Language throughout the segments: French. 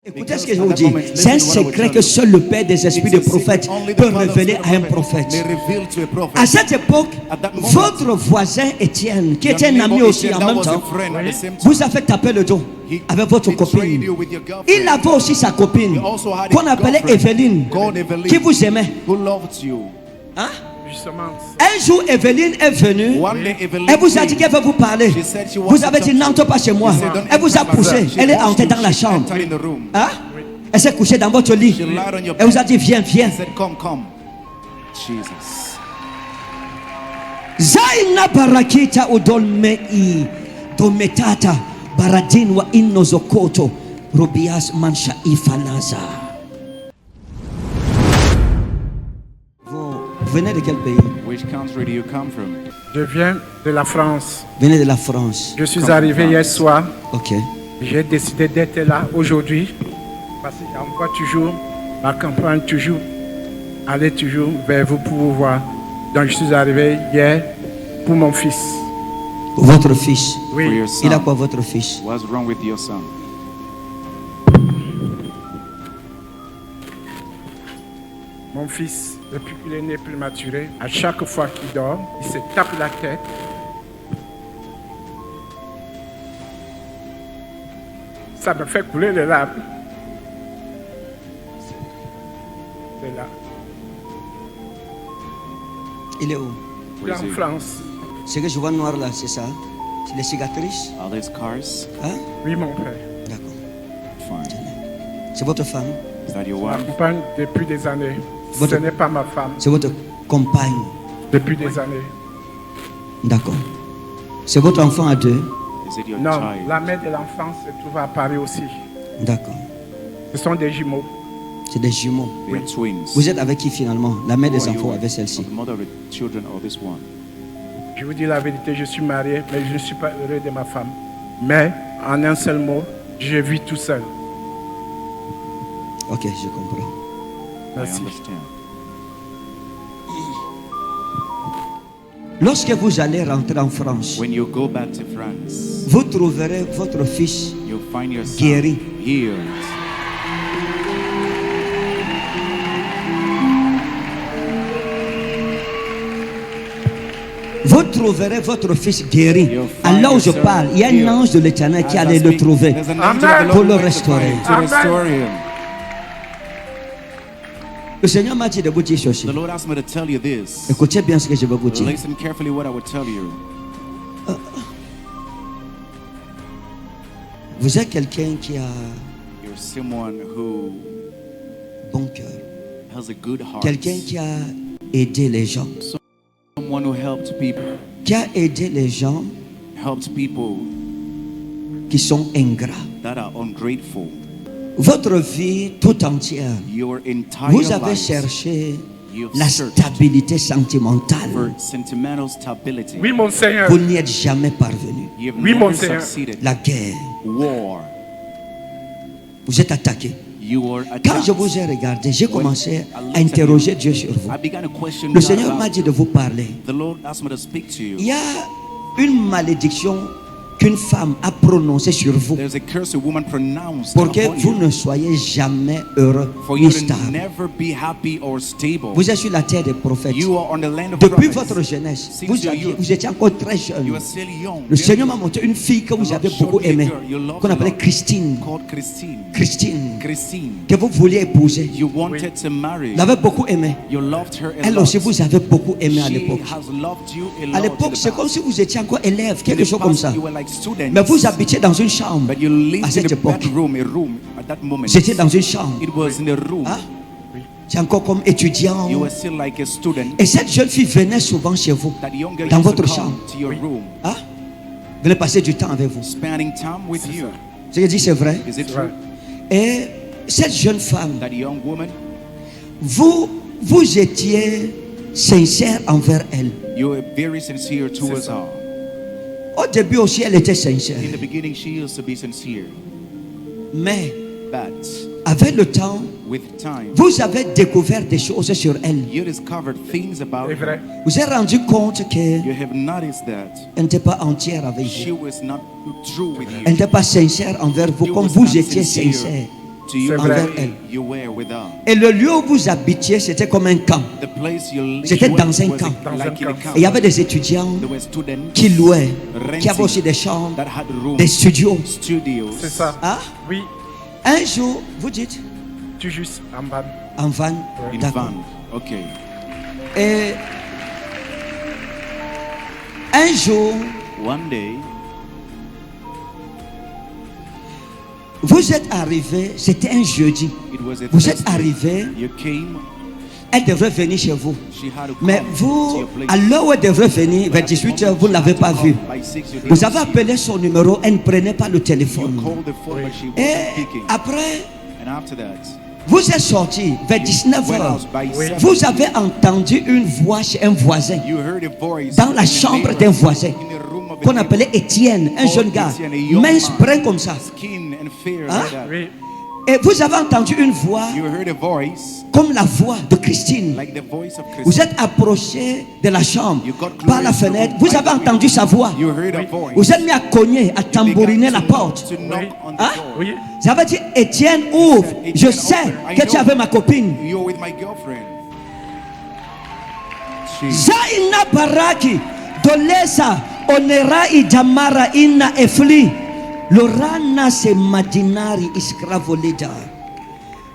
Écoutez ce que je vous dis. C'est un secret que seul le Père des esprits de prophètes peut révéler à un prophète. À cette époque, votre voisin Étienne, qui était un ami aussi en même temps, vous a fait taper le dos avec votre copine. Il avait aussi sa copine, qu'on appelait Evelyne, qui vous aimait. Hein? Un jour, Evelyne est venue. Elle vous a dit qu'elle veut vous parler. Vous avez dit n'entre pas chez moi. Elle vous a poussé. Elle est entrée dans la chambre. Hein? Elle s'est couchée dans votre lit. Elle vous a dit viens, viens. Zaina barakita udolmei dometata baradin wa innozokoto rubias mansha ifanaza. Vous venez de quel pays? Which country do you come from? Je viens de la France. Venez de la France. Je suis arrivé hier soir. Ok. J'ai décidé d'être là aujourd'hui parce que j'envoie toujours ma campagne, toujours aller toujours vers vous pour vous voir. Donc je suis arrivé hier pour mon fils. Votre fils? Oui. For your son. Il a quoi votre fils? What's wrong with your son? Mon fils, depuis qu'il est né prématuré, à chaque fois qu'il dort, il se tape la tête. Ça me fait couler les larmes. C'est là. Il est où? Il est en France. Ce que je vois noir là, c'est ça? C'est les cicatrices? Are these scars? Hein? Oui, mon père. D'accord. Fine. C'est votre femme? Is that your Ma wife? compagne depuis des années. Votre- Ce n'est pas ma femme. C'est votre compagne? Depuis des années. D'accord. C'est votre enfant à deux? Is it your Non, child? la mère de l'enfant se trouve à Paris aussi. D'accord. Ce sont des jumeaux. C'est des jumeaux. They are twins. Vous êtes avec qui finalement? La mère Who des are you enfants with? avec celle-ci. The mother of the children or this one? Je vous dis la vérité, je suis marié, mais je ne suis pas heureux de ma femme. Mais, en un seul mot, je vis tout seul. Ok, je comprends. I Merci. understand. Lorsque vous allez rentrer en France, When you go back to France, vous trouverez votre fils you'll find your son guéri. healed. Vous trouverez votre fils guéri. You'll find Alors je your son parle, il y a un healed. ange de l'Éternel qui As I allait le speak, trouver there's an Amen. angel of the Lord pour le going to restaurer. find to Amen. restore him. Le Seigneur m'a dit de vous dire ceci. The Lord asked me to tell you this. Écoutez bien ce que je vais vous dire. Listen carefully what I would tell you. Vous êtes quelqu'un qui a You're someone who bon cœur. has a good heart. Quelqu'un qui a aidé les gens. Someone who helped people. Qui a aidé les gens Helped people qui sont ingrats. that are ungrateful. Votre vie tout entière, Your entire vous avez life, cherché you've la searched stabilité for sentimentale. sentimental stability. Oui, mon Seigneur. Vous n'y êtes jamais parvenu. You've Oui, never mon Seigneur. succeeded. La guerre, War. vous êtes attaqué. You were Quand attacked. je vous ai regardé, j'ai When commencé I à looked at interroger you, Dieu sur vous. I began to question Le God Seigneur about m'a dit you. de vous parler. The Lord asked me to speak to Il you. y a une malédiction qu'une femme a prononcée sur vous There's a curse a woman pronounced pour que upon vous you, ne soyez jamais heureux for you ni to stable. never be happy or stable. Vous êtes sur la terre des prophètes. You are on the land of Depuis prophets. votre jeunesse, Since vous, your youth, vous étiez encore très jeune. you are still young. Le Seigneur m'a montré une fille que vous avez beaucoup aimée, qu'on appelait Christine. Called Christine. Christine, Christine. que vous vouliez épouser. You wanted to marry. Vous l'avez beaucoup aimée. You loved her a Elle lot. aussi, vous avez beaucoup aimé à She l'époque. has loved you a lot. À l'époque, in the c'est comme past. si vous étiez encore élève, In quelque the chose comme past, ça. you were like students. Mais vous habitiez dans une chambre. But you lived à in cette a époque. bedroom, a room at that moment. C'était dans une chambre. It was in a room. Hein? C'est encore comme étudiant. You were still like a student. Et cette jeune fille venait souvent chez vous, That young girl dans used to votre come chambre. to your room, Hein? Venait passer du temps avec vous. spending time with you. Ce que je dis, c'est vrai. Is it C'est true? vrai. Et cette jeune femme, That young woman, vous étiez sincère envers elle. you were very sincere towards ça. her. Au début aussi, elle était sincère. In the beginning, she used to be sincere. Mais But avec le temps, with time, vous avez découvert des choses sur elle. you discovered things about C'est her. vrai. Vous vous êtes rendu compte qu'elle You have noticed that n'était pas entière avec she vous. was not true with Elle you. n'était pas sincère envers vous She comme was vous not étiez sincere sincère. to you, C'est envers vrai. elle. you were with her. Et le lieu où vous habitiez, c'était comme un camp. The place you lived J'étais dans was un camp. like in a camp. Et il y avait des étudiants There were students qui louaient, qui avaient renting aussi des chambres, that had rooms, des studios. studios. C'est ça. Hein? Oui, Un jour, vous dites, tu juste en bas. en van, In d'accord. van. Okay. Et un jour, One day, vous êtes arrivé, c'était un jeudi. it was a Vous êtes Thursday. arrivé, You came. elle devrait venir chez vous. She had to Mais come to vous, your place. à l'heure où elle devrait venir, vers 18h, vous ne l'avez pas vue. By 6, you Vous didn't avez see appelé son numéro, elle ne prenait pas le her. You téléphone. called the phone, but she Et wasn't picking. après, And after that, vous êtes sorti vers went 19h. out by Oui. 7. Vous avez entendu une voix chez un voisin, You heard a voice dans la in the chambre neighbor, d'un voisin, in the room of a qu'on neighbor. appelait Étienne, un jeune gars, Étienne, a young mince, man. brun comme ça. Skin and fair Hein? like that. Oui, Et vous avez entendu une voix You heard a voice comme la voix de Christine. like the voice of Vous Christ. êtes approché de la chambre You got par la close to fenêtre. the Vous avez window. entendu sa voix. You heard a voice. Vous êtes mis à cogner, à tambouriner la porte. To knock on the Hein? door. oui. Ça veut dire, Étienne, ouvre. Je Étienne, sais open. I que tu know. avais ma copine. You're with my girlfriend. Jesus. Zaina baraki, dolesa, onera idamara ina efli. Lorana se madinari iskravolida.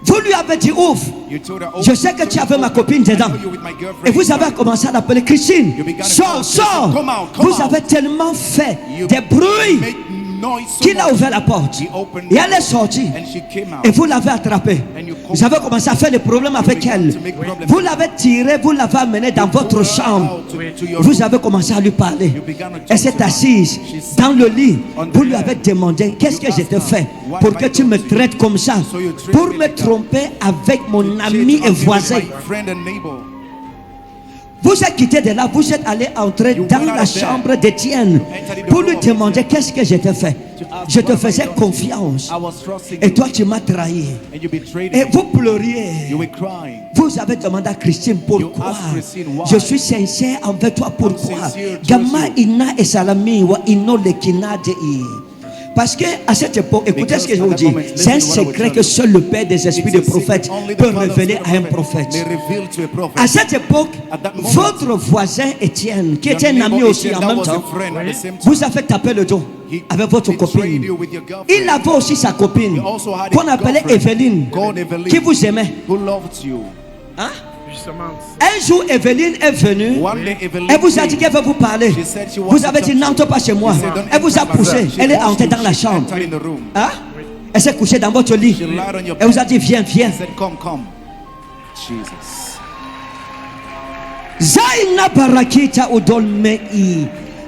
Vous lui avez dit, ouvre. You told her, Je sais que tu avais ma copine I dedans. know you're with my girlfriend. Et vous avez commencé à l'appeler Christine. You began to Sors, call sors. Christine. Come out, come Vous out. avez tellement fait You des bruits make noise so qu'il a much. ouvert la porte. He opened Et the elle est door. sortie. And she came out. Et vous l'avez attrapée. And you Vous avez commencé à faire des problèmes avec began elle. to make problems. Vous l'avez tirée, vous l'avez amenée dans votre chambre. Out to your Vous room. avez commencé à lui parler. You began to talk Elle s'est to her. assise She sat dans le lit. on the Vous lui bed. avez demandé, qu'est-ce que You je t'ai asked her, fait what pour have que I tu done me to you? traites comme ça, So you treat pour me me like that. tromper avec mon ami et With voisin. my friend and neighbor. Vous êtes quitté de là, vous êtes allé entrer You dans went out la of there. chambre d'Étienne entered the pour room lui of demander Étienne. qu'est-ce que je t'ai fait. To ask, Je te what have I faisais done to you? confiance I was trusting et you. toi tu m'as trahi. And you betrayed Et me. vous pleuriez. You were crying. Vous avez demandé à Christine pourquoi. asked Christine why. Je suis sincère envers toi pourquoi. sincere towards Gamma you. ina et salami wa ino lekina dei. Parce que à cette époque, écoutez ce que je vous dis, c'est un secret que seul le Père des esprits de prophètes peut révéler à un prophète. À cette époque, votre voisin Étienne, qui était un ami aussi en même temps, vous avez tapé le dos avec votre copine. Il avait aussi sa copine, qu'on appelait Evelyne, qui vous aimait. Hein? Justement, Un jour, Evelyne est venue. Elle vous a dit qu'elle veut vous parler. Vous avez dit n'entre pas chez moi. Elle vous a poussé. Elle est entrée dans la chambre. Hein? Elle s'est couchée dans votre lit. Elle vous a dit viens, viens. Zaina barakita udolmei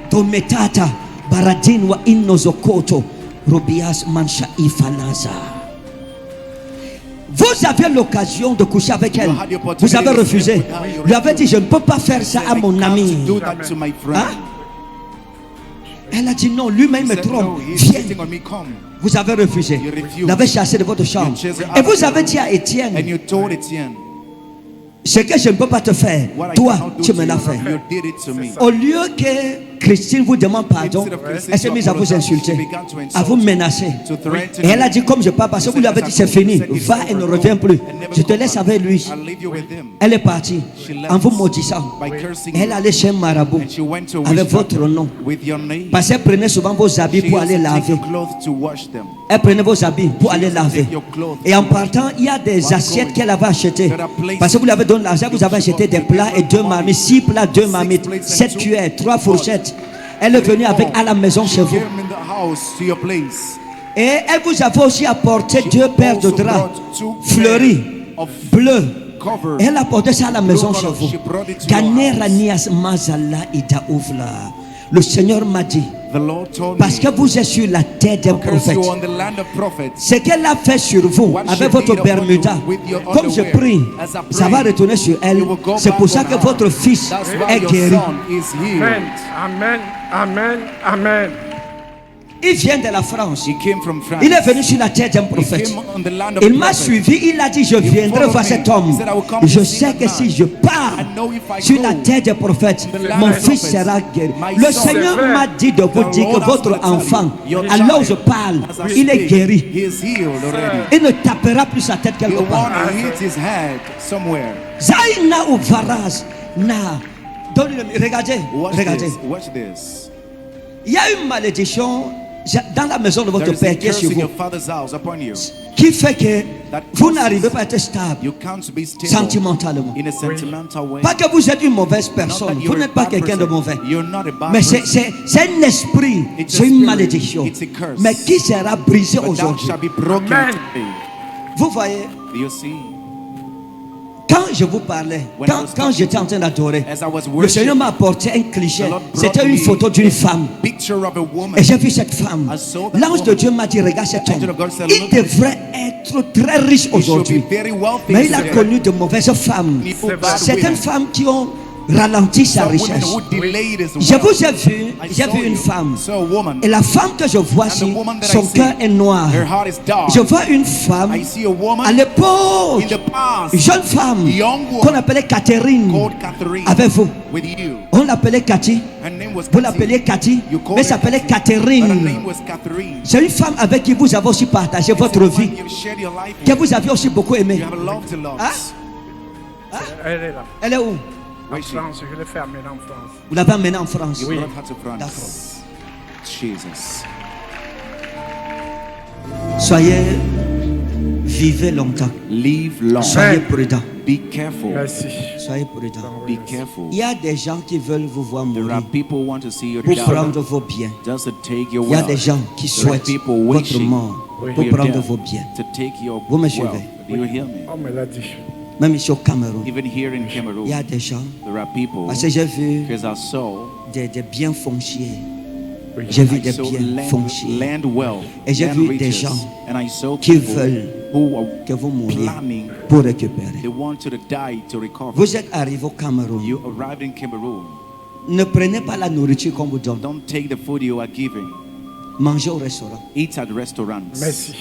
dometata baradin wa innozokoto robias mancha ifanaza. Vous avez l'occasion de coucher avec elle. Vous avez refusé. Lui avez dit je ne peux pas faire ça à mon ami. Hein? Elle a dit non, lui-même me trompe. Viens. Vous avez refusé. Vous l'avez chassé de votre chambre. Et vous avez dit à Étienne, ce que je ne peux pas te faire, toi, tu me l'as fait. Au lieu que Christine vous demande pardon, elle s'est mise à vous insulter, à vous menacer. Et elle a dit, comme je pars, parce que vous lui avez dit, c'est fini, va et ne reviens plus. Je te laisse avec lui. Elle est partie en vous maudissant. Et elle allait chez un marabout avec votre nom. Parce qu'elle prenait souvent vos habits pour aller laver. Elle prenait vos habits pour aller laver. Et en partant, il y a des assiettes qu'elle avait achetées. Parce que vous lui avez donné l'argent, vous avez acheté des plats et 2 marmites, 6 plats, 2 marmites, 7 cuillères, 3 fourchettes. Elle est venue avec à la maison chez vous. Et elle vous avait aussi apporté 2 paires de draps fleuris, bleus. Et elle a apporté ça à la maison chez vous. Ganera mazala ida ouvla. Le Seigneur m'a dit, parce que vous êtes sur la terre des prophètes, ce qu'elle a fait sur vous avec votre Bermuda, comme je prie, ça va retourner sur elle. C'est pour ça que votre fils est guéri. Amen, amen, amen, amen. Il vient de la France. He came from France. Il est venu sur la terre d'un prophète. He came on the land of Il m'a prophets. suivi. Il a dit, je viendrai followed voir me. cet homme. He said, I will come to Je see sais that que man. si je pars I know if I sur go la terre des prophètes, to the land mon of fils prophets, sera guéri. my Le son- Seigneur C'est vrai. m'a dit de vous The dire que Lord has votre told you, enfant, your alors je child, parle, as I il est speak, guéri. He is healed already. Il ne tapera plus sa tête quelque You part. want to hit his head somewhere. Zaina ou Varaz, na. Regardez, Watch regardez. this. Watch this. Il y a une malédiction dans la maison de votre There is a père qui est curse sur in vous, your father's house upon you. qui fait que That vous causes n'arrivez pas à être stable You can't be stable sentimentalement. in a sentimental way. Pas que vous êtes une mauvaise Not personne, that vous you're a n'êtes pas bad quelqu'un de person. mauvais. You're not a bad Mais c'est person. un esprit, It's a c'est une spirit. malédiction. It's a curse. Mais qui sera brisé But that aujourd'hui? shall be broken Amen. today. Vous voyez, Do you see? quand je vous parlais, When I was quand talking j'étais en train d'adorer, As I was le Seigneur worshiping, m'a apporté un cliché. the Lord brought C'était une me photo d'une femme. picture of a woman. Et j'ai vu cette femme. I saw that L'ange de woman. Dieu m'a dit, regarde cet The angel homme. of God said, Il look, devrait être très riche He should be aujourd'hui. very wealthy Mais il a today. connu de mauvaises femmes. He put C'est bad Certaines women. femmes qui ont ralenti sa Some women richesse. who delayed his Je wealth. vous ai vu, I j'ai saw vu une you. femme. Saw a woman. Et la femme que je vois And ici, the woman that son I see, cœur est noir. her heart is dark. Je vois une femme, I see a woman à l'époque, in the past jeune femme, young woman qu'on appelait Catherine, called Catherine avec vous. with you. On l'appelait Cathy. Her name was Vous Cathy. l'appeliez Cathy, You call mais her s'appelait Cathy, but her Catherine. name was Catherine. C'est une femme avec qui vous avez aussi partagé votre It's a vie, woman you've shared your life que with. vous avez aussi beaucoup aimé. You have loved a lot. Hein? Elle est là. Elle est où? En Where is she? France, je l'ai fait amener en France. Vous l'avez emmenée en France. You Oui. brought her to France. D'accord. Jesus. Vivez longtemps. Live long. Soyez prudents. Be careful. Merci. Soyez prudents. Be careful. Il y a des gens qui veulent vous voir There mourir are people who want to see you pour die. prendre vos biens. Just to take your Il y a wealth. des gens qui There are souhaitent people votre wishing mort Oui. pour for your prendre death, vos biens. to take your Vous me wealth. suivez? Do you hear me? On me l'a dit. Même ici au Cameroun, Even here in Cameroon, il y a des gens, there are people, parce que j'ai vu because I saw, des biens fonciers. Oui. J'ai vu I des saw biens fonciers land wealth, Et j'ai land vu des riches, gens and I saw qui people veulent who are que vous mouriez planning, pour récupérer. they want you to die to recover. Vous êtes arrivé au Cameroun. You arrived in Cameroon. Ne prenez pas la nourriture qu'on vous donne. Don't take the food you are giving. Mangez au restaurant. Eat at restaurants. Merci.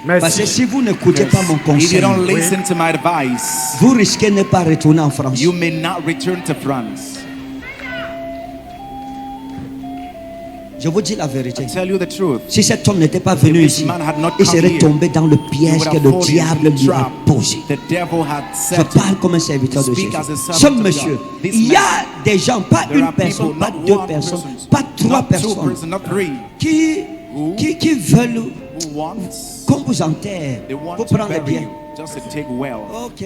Parce que Merci. si vous n'écoutez pas mon If conseil, you don't listen to my advice, vous risquez de ne pas retourner en France. you may not return to France. Je vous dis la vérité. I tell you the truth. Si cet homme n'était pas venu If this ici, man had not il come serait here, tombé dans le He piège would que have le fallen diable into the lui a trap posé. the devil had Je set parle comme un serviteur de Speak Jésus. as a servant Seul of monsieur. God. This Il y a man- des gens, pas There une are personne, people, pas not deux one personnes, person, pas trois not two personnes persons, not three, qui veulent who wants, qu'on vous enterre they want pour to prendre les bury biens. you, just to take wealth. Ok.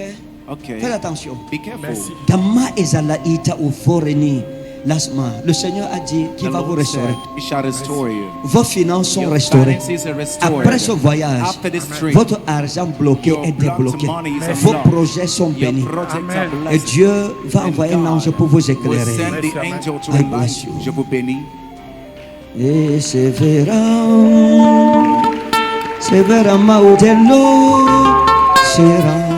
Okay. Faites attention. Be careful. Merci. Dama ezala ita uforeni lasma. Le Seigneur a dit qu'il The va vous Lord restaurer. said, He shall restore you. Vos finances sont Your restaurées. finances are restored. Après ce voyage, After this trip, votre argent bloqué your est débloqué. money is Vos unlocked. projets sont Your bénis. projects Amen. are Et blessed. Dieu va And envoyer un God ange pour vous will éclairer. send the Merci, angel to I enlighten bless you. you. Je vous bénis. Et c'est vera maudello sera.